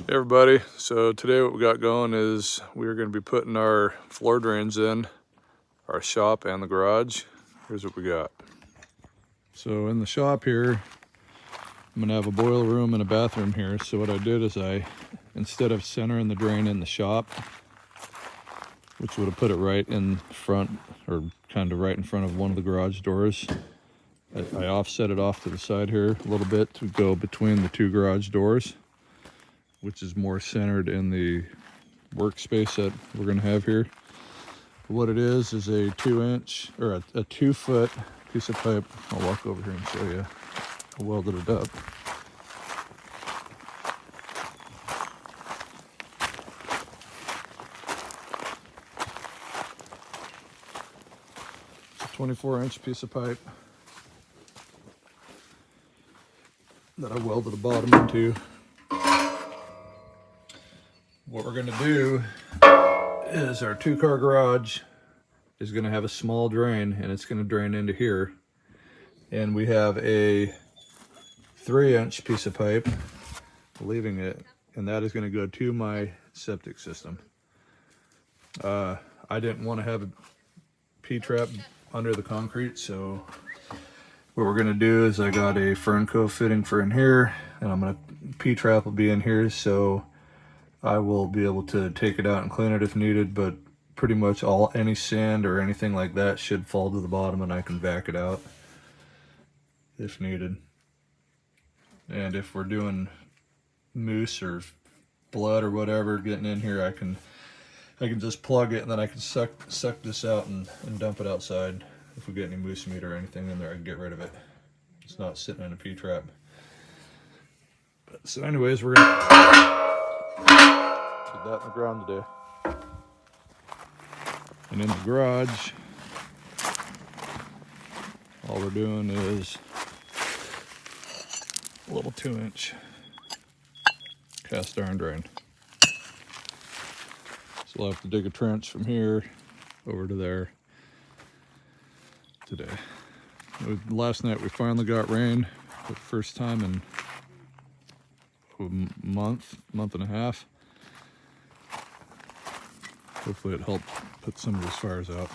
Hey everybody, so today what we got going is we're going to be putting our floor drains in our shop and the garage. Here's what we got. So in the shop here, I'm going to have a boiler room and a bathroom here. So what I did is instead of centering the drain in the shop, which would have put it right in front or kind of right in front of one of the garage doors, I offset it off to the side here a little bit to go between the two garage doors, which is more centered in the workspace that we're going to have here. What it is a 2-inch or a 2-foot piece of pipe. I'll walk over here and show you. I welded it up. It's a 24-inch piece of pipe that I welded the bottom into. What we're going to do is our 2-car garage is going to have a small drain, and it's going to drain into here. And we have a 3-inch piece of pipe, leaving it, and that is going to go to my septic system. I didn't want to have a P-trap under the concrete, so what we're going to do is I got a Fernco fitting for in here, and P-trap will be in here, so I will be able to take it out and clean it if needed, but pretty much any sand or anything like that should fall to the bottom, and I can vac it out if needed. And if we're doing moose or blood or whatever getting in here, I can just plug it, and then I can suck this out and dump it outside. If we get any moose meat or anything in there, I can get rid of it. It's not sitting in a P-trap. So anyways, we're gonna put that in the ground today. And in the garage, all we're doing is a little 2-inch cast iron drain. So we'll have to dig a trench from here over to there today. Last night we finally got rain for the first time in a month and a half. Hopefully it helped put some of these fires out.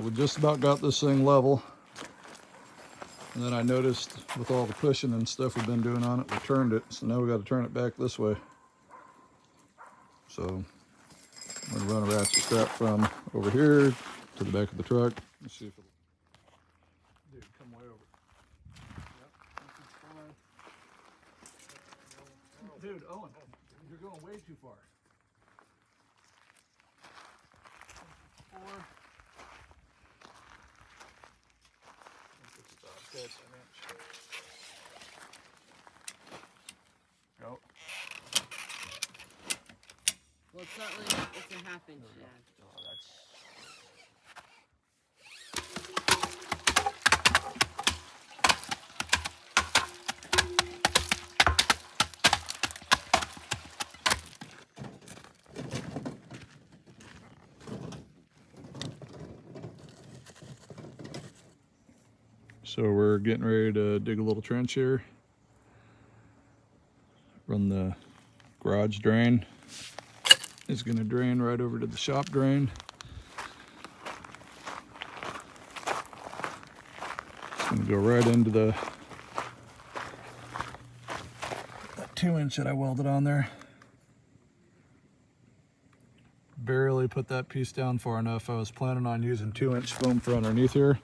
we just about got this thing level. And then I noticed with all the pushing and stuff we've been doing on it, we turned it. So now we got to turn it back this way. So I'm gonna run a ratchet strap from over here to the back of the truck. Let's see if it'll, dude, come way over. Yep, dude, Owen, you're going way too far. 4. Go. Well, it's not like it's a half inch. Yeah. Oh, that's... So we're getting ready to dig a little trench here. Run the garage drain. It's gonna drain right over to the shop drain. It's gonna go right into that 2-inch that I welded on there. Barely put that piece down far enough. I was planning on using 2-inch foam for underneath here,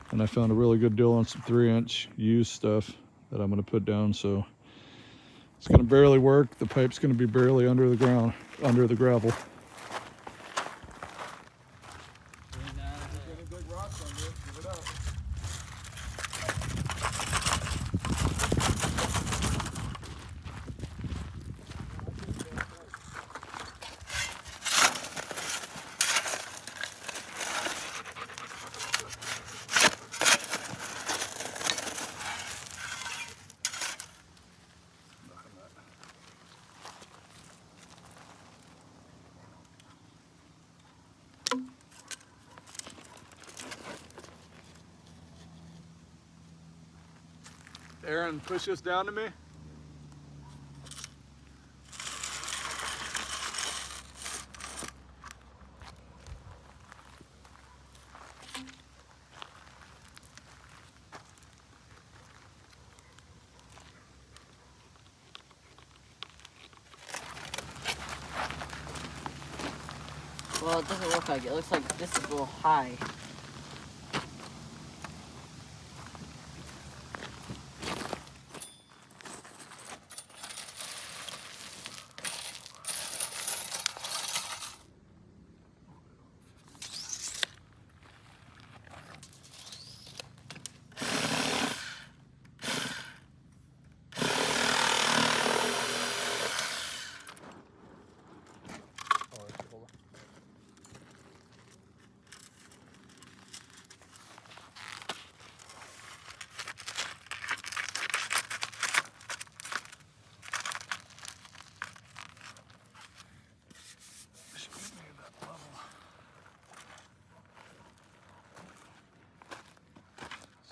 and I found a really good deal on some 3-inch used stuff that I'm gonna put down. So it's gonna barely work. The pipe's gonna be barely under the ground, under the gravel. Aaron, push this down to me. Well, it doesn't look like it. It looks like this is a little high.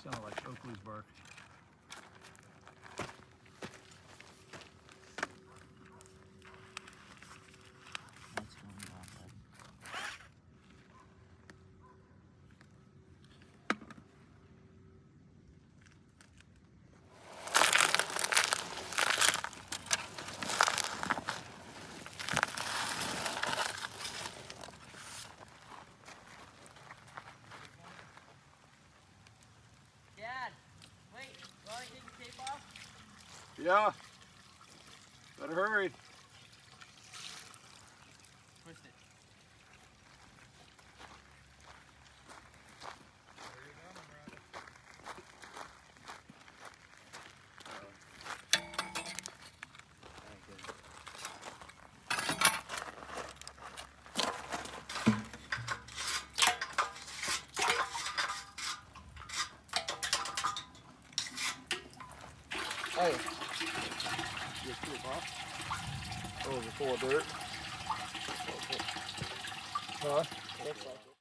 Sound like Oakley's bark. That's going down, bud. Dad, wait. You want to get your tape off? Yeah. Better hurry. Twist it. Hey. Just keep off. Oh, is it full of dirt? Huh? Looks like it.